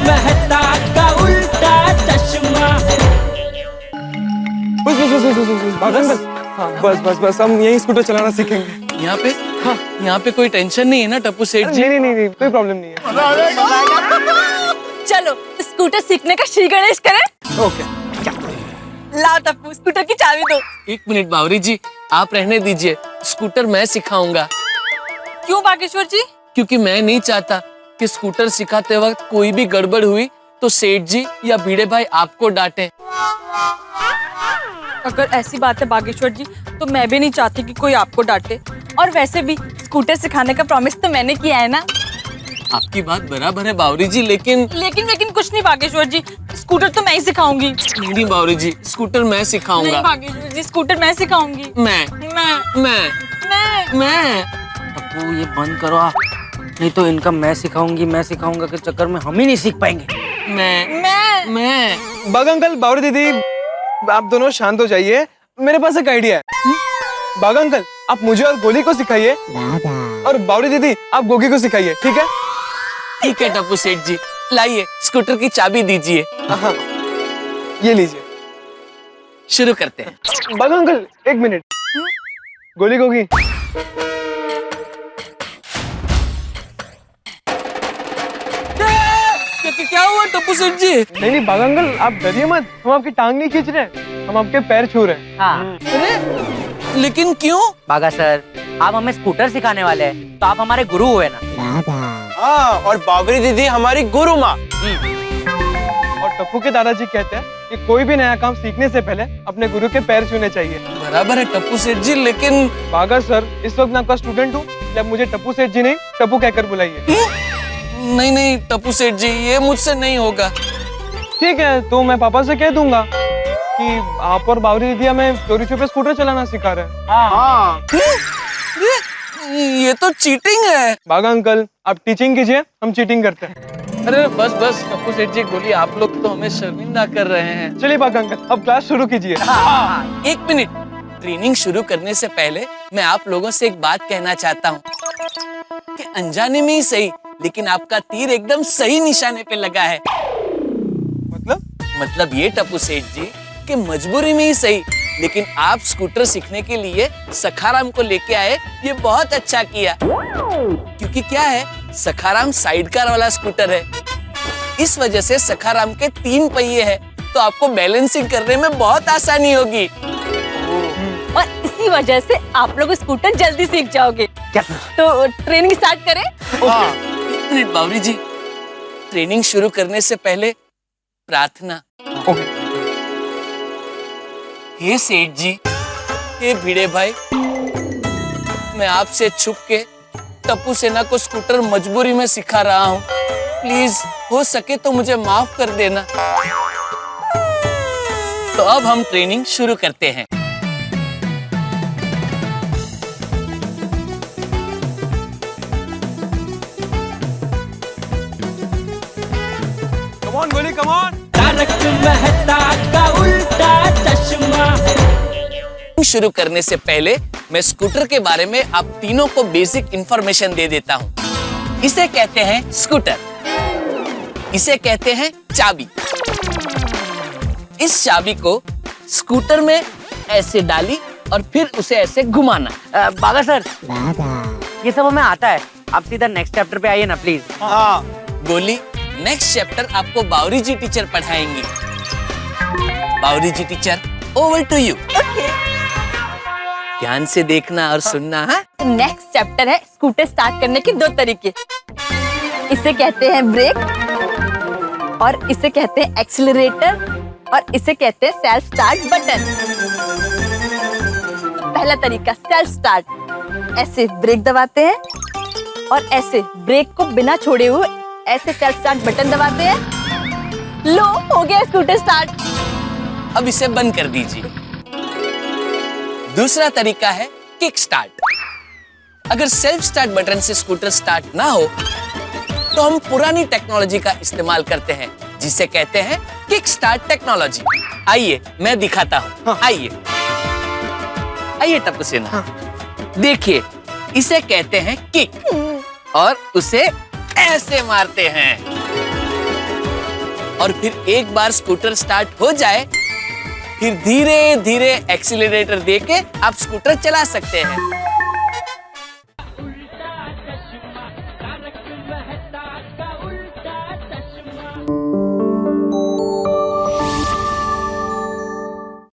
मेहता का उल्टा चश्मा। बस हाँ, बस हम यही स्कूटर चलाना सीखेंगे। यहाँ पे हाँ, यहाँ पे कोई टेंशन नहीं है ना टप्पू सेठ जी? नहीं, कोई प्रॉब्लम नहीं है। चलो स्कूटर सीखने का श्री गणेश करें। ओके। लाओ टप्पू स्कूटर की चाबी दो। 1 मिनट बावरी जी, आप रहने दीजिए, स्कूटर मैं सिखाऊंगा। क्यों बागेश्वर जी? क्योंकि मैं नहीं चाहता कि स्कूटर सिखाते वक्त कोई भी गड़बड़ हुई तो सेठ जी या भिड़े भाई आपको डांटे। अगर ऐसी बात है बागेश्वर जी, तो मैं भी नहीं चाहती कि कोई आपको डांटे। और वैसे भी स्कूटर सिखाने का प्रॉमिस तो मैंने किया है ना। आपकी बात बराबर है बावरी जी, लेकिन कुछ नहीं बागेश्वर जी, स्कूटर तो मैं ही सिखाऊंगी। नहीं बावरी जी, स्कूटर मैं सिखाऊंगा। नहीं बागेश्वर जी, स्कूटर मैं सिखाऊंगी। मैं टप्पू ये बंद करो आप, नहीं तो इनका मैं सिखाऊंगा के चक्कर में हम ही नहीं सीख पाएंगे। मैं बाग अंकल, बावरी दीदी, आप दोनों शांत हो जाइए। मेरे पास एक आइडिया है। बाग अंकल, आप मुझे और गोली को सिखाइए और बावरी दीदी आप गोगी को सिखाइए, ठीक है? ठीक है टप्पू सेठ जी, लाइए स्कूटर की चाबी दीजिए। हाँ, ये लीजिए। शुरू करते हैं। बाग अंकल 1 मिनट। गोली गोगी। क्या हुआ टप्पू सेठ जी? नहीं बाग अंकल, आप डरिए मत, हम आपकी टांग नहीं खींच रहे, हम आपके पैर छू रहे हैं। हाँ। अरे लेकिन क्यों? बागा सर, आप हमें स्कूटर सिखाने वाले हैं, तो आप हमारे गुरु हुए ना। हाँ, और बावरी दीदी हमारी गुरु माँ। और टप्पू के दादाजी कहते हैं कि कोई भी नया काम सीखने से पहले अपने गुरु के पैर छूने चाहिए। बराबर है टप्पू सेठ जी, लेकिन बागा सर, इस वक्त मैं आपका स्टूडेंट हूँ, जब मुझे टप्पू सेठ जी नहीं टप्पू कहकर बुलाइए। नहीं टप्पू सेठ जी, ये मुझसे नहीं होगा। ठीक है, तो मैं पापा से कह दूंगा कि आप और बावरी दीदी हमें चोरी छुपे स्कूटर चलाना सिखा रहे हैं। हाँ। ये तो चीटिंग है। बागा अंकल, आप टीचिंग कीजिए, हम चीटिंग करते हैं। अरे बस टप्पू सेठ जी, बोलिए, आप लोग तो हमें शर्मिंदा कर रहे हैं। चलिए बागा अंकल, अब क्लास शुरू कीजिए। 1 मिनट। ट्रेनिंग शुरू करने से पहले मैं आप लोगों से एक बात कहना चाहता हूँ कि अनजाने में ही सही, लेकिन आपका तीर एकदम सही निशाने पे लगा है। मतलब ये टप्पू सेठ जी कि मजबूरी में ही सही, लेकिन आप स्कूटर सीखने के लिए सखाराम को लेके आए, ये बहुत अच्छा किया। क्योंकि क्या है, सखाराम साइड कार वाला स्कूटर है, इस वजह से सखाराम के 3 पहिए हैं, तो आपको बैलेंसिंग करने में बहुत आसानी होगी। और इसी वजह से आप लोग स्कूटर जल्दी सीख जाओगे। क्या? तो ट्रेनिंग स्टार्ट करें? हाँ। 1 मिनट बावरी जी, ट्रेनिंग शुरू करने से पहले प्रार्थना। हे सेठ जी, हे भिड़े भाई, मैं आपसे छुप के टप्पू सेना को स्कूटर मजबूरी में सिखा रहा हूँ, प्लीज हो सके तो मुझे माफ कर देना। तो अब हम ट्रेनिंग शुरू करते हैं। कम ऑन गोली, कम ऑन। तारक मेहता का उल्टा चश्मा। शुरू करने से पहले मैं स्कूटर के बारे में आप तीनों को बेसिक इंफॉर्मेशन दे देता हूँ। इसे कहते हैं स्कूटर, इसे कहते हैं चाबी। इस चाबी को स्कूटर में ऐसे डाली और फिर उसे ऐसे घुमाना। बागा सर, ये सब हमें आता है, आप सीधा नेक्स्ट चैप्टर पे आइए ना प्लीज। हाँ। गोली, नेक्स्ट चैप्टर आपको बावरी जी टीचर पढ़ाएंगी। Bawri ji teacher, over to you. ध्यान से देखना और सुनना। हाँ, नेक्स्ट चैप्टर है स्कूटर स्टार्ट करने के 2 तरीके। इसे कहते हैं ब्रेक, और इसे कहते हैं एक्सीलरेटर, और इसे कहते हैं सेल्फ स्टार्ट बटन। पहला तरीका सेल्फ स्टार्ट, ऐसे ब्रेक दबाते हैं और ऐसे ब्रेक को बिना छोड़े हुए ऐसे सेल्फ स्टार्ट बटन दबाते हैं। लो, हो गया स्कूटर स्टार्ट। अब इसे बंद कर दीजिए। दूसरा तरीका है किक स्टार्ट। अगर सेल्फ स्टार्ट बटन से स्कूटर स्टार्ट ना हो तो हम पुरानी टेक्नोलॉजी का इस्तेमाल करते हैं, जिसे कहते हैं किक स्टार्ट टेक्नोलॉजी। आइए मैं दिखाता हूँ। आइए आइए टप्पू सेना, देखिए, इसे कहते हैं किक, और उसे ऐसे मारते हैं। और फिर एक बार स्कूटर स्टार्ट हो जाए, फिर धीरे धीरे एक्सीलरेटर देके आप स्कूटर चला सकते हैं।